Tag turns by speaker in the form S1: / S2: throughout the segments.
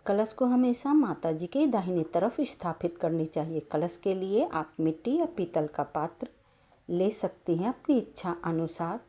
S1: कलश को हमेशा माता जी के दाहिने तरफ स्थापित करनी चाहिए। कलश के लिए आप मिट्टी या पीतल का पात्र ले सकती हैं, अपनी इच्छा अनुसार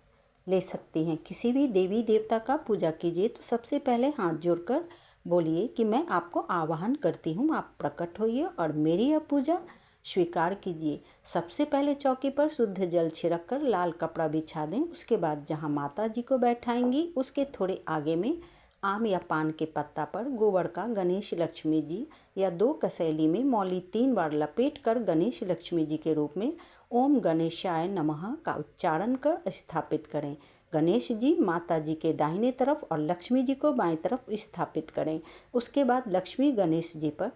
S1: ले सकती हैं। किसी भी देवी देवता का पूजा कीजिए तो सबसे पहले हाथ जोड़कर बोलिए कि मैं आपको आवाहन करती हूँ, आप प्रकट होइए और मेरी यह पूजा स्वीकार कीजिए। सबसे पहले चौकी पर शुद्ध जल छिड़क कर लाल कपड़ा बिछा दें। उसके बाद जहाँ माता जी को बैठाएंगी उसके थोड़े आगे में आम या पान के पत्ता पर गोबर का गणेश लक्ष्मी जी या 2 कसैली में मौली 3 बार लपेट कर गणेश लक्ष्मी जी के रूप में ओम गणेशाय नमः का उच्चारण कर स्थापित करें। गणेश जी माता जी के दाहिने तरफ और लक्ष्मी जी को बाएं तरफ स्थापित करें। उसके बाद लक्ष्मी गणेश जी पर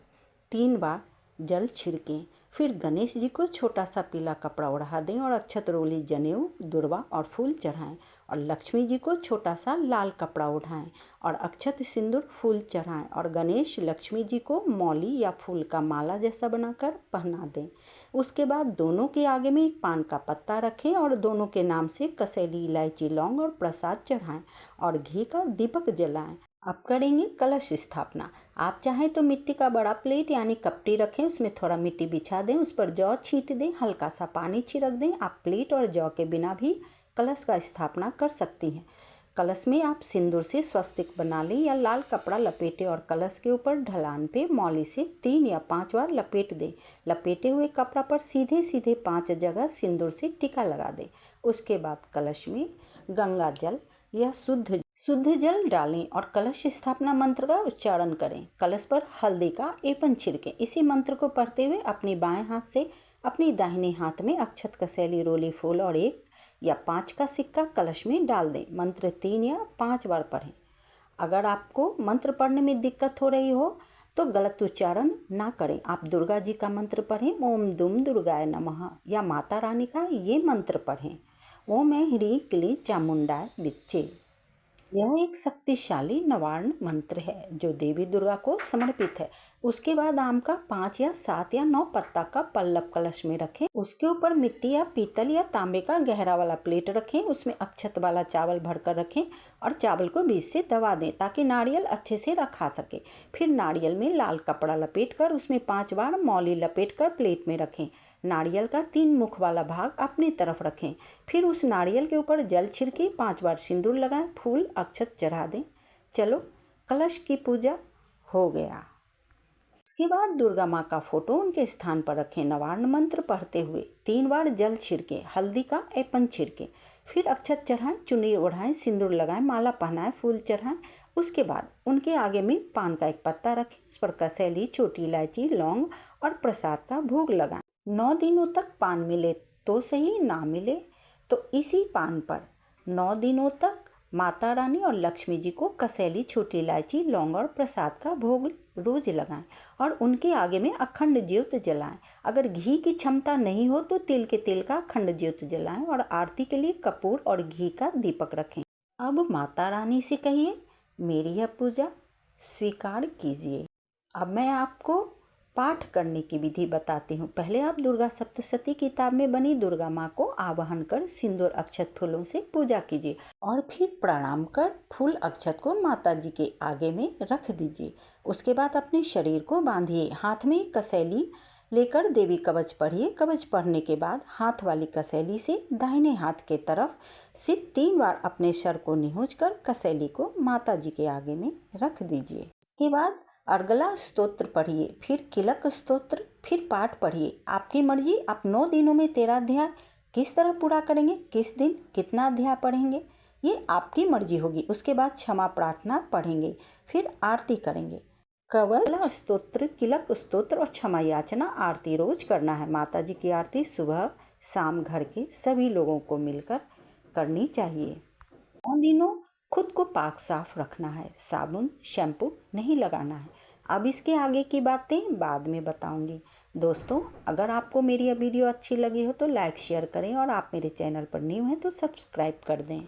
S1: 3 बार जल छिड़कें। फिर गणेश जी को छोटा सा पीला कपड़ा ओढ़ा दें और अक्षत रोली जनेऊ दुर्वा और फूल चढ़ाएं और लक्ष्मी जी को छोटा सा लाल कपड़ा ओढ़ाएं और अक्षत सिंदूर फूल चढ़ाएं और गणेश लक्ष्मी जी को मौली या फूल का माला जैसा बनाकर पहना दें। उसके बाद दोनों के आगे में एक पान का पत्ता रखें और दोनों के नाम से कसैली इलायची लौंग और प्रसाद चढ़ाएं और घी का दीपक जलाएं। अब करेंगे कलश स्थापना। आप चाहें तो मिट्टी का बड़ा प्लेट यानी कपटी रखें, उसमें थोड़ा मिट्टी बिछा दें, उस पर जौ छींट दें, हल्का सा पानी छिड़क दें। आप प्लेट और जौ के बिना भी कलश का स्थापना कर सकती हैं। कलश में आप सिंदूर से स्वस्तिक बना लें या लाल कपड़ा लपेटें और कलश के ऊपर ढलान पे मौली से 3 या 5 बार लपेट दें। लपेटे हुए कपड़ा पर सीधे सीधे 5 जगह सिंदूर से टीका लगा दें। उसके बाद कलश में गंगा जल या शुद्ध जल डालें और कलश स्थापना मंत्र का उच्चारण करें। कलश पर हल्दी का एपन छिड़कें। इसी मंत्र को पढ़ते हुए अपने बाएं हाथ से अपनी दाहिने हाथ में अक्षत कसैली रोली फूल और 1 या 5 का सिक्का कलश में डाल दें। मंत्र 3 या 5 बार पढ़ें। अगर आपको मंत्र पढ़ने में दिक्कत हो रही हो तो गलत उच्चारण ना करें। आप दुर्गा जी का मंत्र पढ़ें, ओम दुम दुर्गाय नमः, या माता रानी का ये मंत्र पढ़ें, ओम ह्रीं क्लीं चामुंडाय विच्चे। यह एक शक्तिशाली निवारण मंत्र है जो देवी दुर्गा को समर्पित है। उसके बाद आम का 5 या 7 या 9 पत्ता का पल्लव कलश में रखें। उसके ऊपर मिट्टी या पीतल या तांबे का गहरा वाला प्लेट रखें। उसमें अक्षत वाला चावल भरकर रखें और चावल को बीच से दबा दें ताकि नारियल अच्छे से रखा सके। फिर नारियल में लाल कपड़ा लपेट कर उसमें 5 बार मौली लपेट कर प्लेट में रखें। नारियल का 3 मुख वाला भाग अपनी तरफ रखें। फिर उस नारियल के ऊपर जल छिड़के 5 बार सिंदूर लगाएं, फूल अक्षत चढ़ा दें। चलो, कलश की पूजा हो गया। उसके बाद दुर्गा माँ का फोटो उनके स्थान पर रखें। नवार्ण मंत्र पढ़ते हुए 3 बार जल छिड़के, हल्दी का एपन छिड़के, फिर अक्षत चढ़ाएं, चुनरी ओढ़ाएं, सिंदूर लगाएं, माला पहनाएं, फूल चढ़ाएं। उसके बाद उनके आगे में पान का एक पत्ता रखें, उस पर कसैली, छोटी इलायची, लौंग और प्रसाद का भोग लगाएं। 9 दिनों तक पान मिले तो सही, ना मिले तो इसी पान पर 9 दिनों तक माता रानी और लक्ष्मी जी को कसैली, छोटी इलायची, लौंग और प्रसाद का भोग रोज लगाएं और उनके आगे में अखंड ज्योत जलाएं। अगर घी की क्षमता नहीं हो तो तिल के तेल का अखंड ज्योत जलाएं और आरती के लिए कपूर और घी का दीपक रखें। अब माता रानी से कहिए, मेरी यह पूजा स्वीकार कीजिए। अब मैं आपको पाठ करने की विधि बताती हूँ। पहले आप दुर्गा सप्तशती किताब में बनी दुर्गा माँ को आवाहन कर सिंदूर अक्षत फूलों से पूजा कीजिए और फिर प्रणाम कर फूल अक्षत को माता जी के आगे में रख दीजिए। उसके बाद अपने शरीर को बांधिए। हाथ में कसैली लेकर देवी कवच पढ़िए। कवच पढ़ने के बाद हाथ वाली कसैली से दाहिने हाथ के तरफ से 3 बार अपने सर को निहुंच कर कसैली को माता जी के आगे में रख दीजिए। इसके बाद अर्गला स्तोत्र पढ़िए, फिर किलक स्तोत्र, फिर पाठ पढ़िए। आपकी मर्जी, आप 9 दिनों में 13 अध्याय किस तरह पूरा करेंगे, किस दिन कितना अध्याय पढ़ेंगे, ये आपकी मर्जी होगी। उसके बाद क्षमा प्रार्थना पढ़ेंगे, फिर आरती करेंगे। कवच स्तोत्र, किलक स्तोत्र और क्षमा याचना आरती रोज करना है। माता जी की आरती सुबह शाम घर के सभी लोगों को मिलकर करनी चाहिए। 9 दिनों खुद को पाक साफ रखना है, साबुन शैम्पू नहीं लगाना है। अब इसके आगे की बातें बाद में बताऊंगी। दोस्तों, अगर आपको मेरी यह वीडियो अच्छी लगी हो तो लाइक शेयर करें और आप मेरे चैनल पर न्यू हैं तो सब्सक्राइब कर दें।